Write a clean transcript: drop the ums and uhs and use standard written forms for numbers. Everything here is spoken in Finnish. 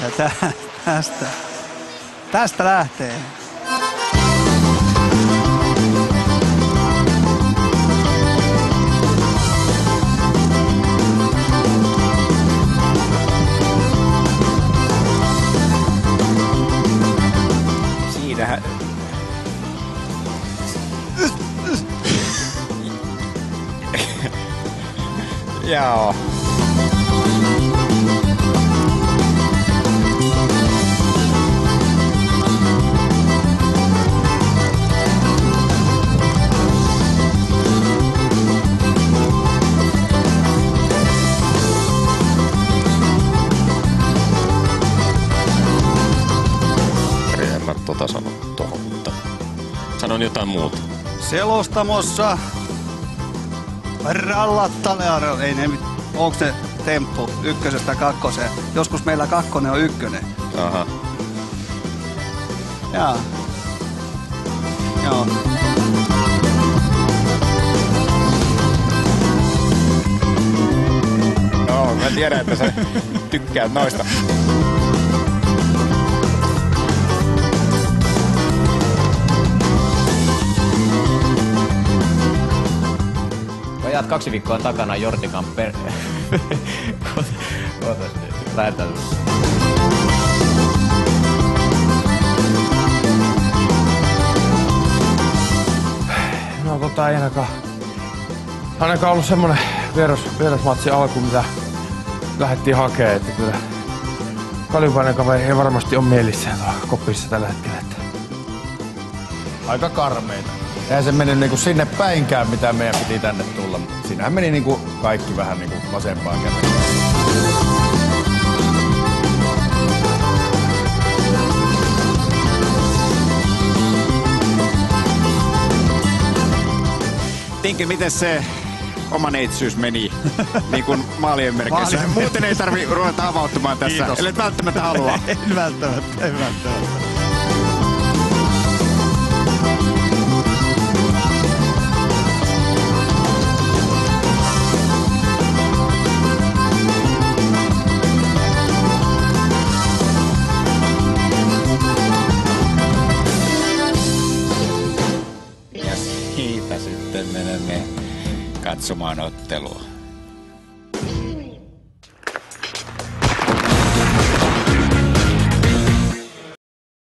Ja tästä lähtee. Siinähän... Joo. En mä sano tohon, mutta sanon jotain muuta. Selostamossa rallattalearella. Ei ne, onks ne temppu ykkösestä kakkoseen? Joskus meillä kakkonen on ykkönen. Aha. Jaa. Joo. Joo, mä tiedän, että sä tykkäät noista. Vajaat 2 viikkoa takana Jordikan lähetään. No ei ainakaan ollut semmonen vierasmatsi alku, mitä lähdettiin hakemaan, että kyllä Kaljupainen kaveri ei varmasti ole mielissä kopissa tällä hetkellä. Aika karmeita. Eihän se meni niinku sinne päinkään, mitä meidän piti tänne tulla. Siinähän meni niinku kaikki vähän niinku vasempaan käteen. Tinki, miten se oma neitsyys meni niin kuin maalien merkeissä? Muuten ei tarvi ruveta avautumaan tässä. Kiitos. Ellet välttämättä halua. En välttämättä. Ja siitä sitten menemme katsomaan ottelua.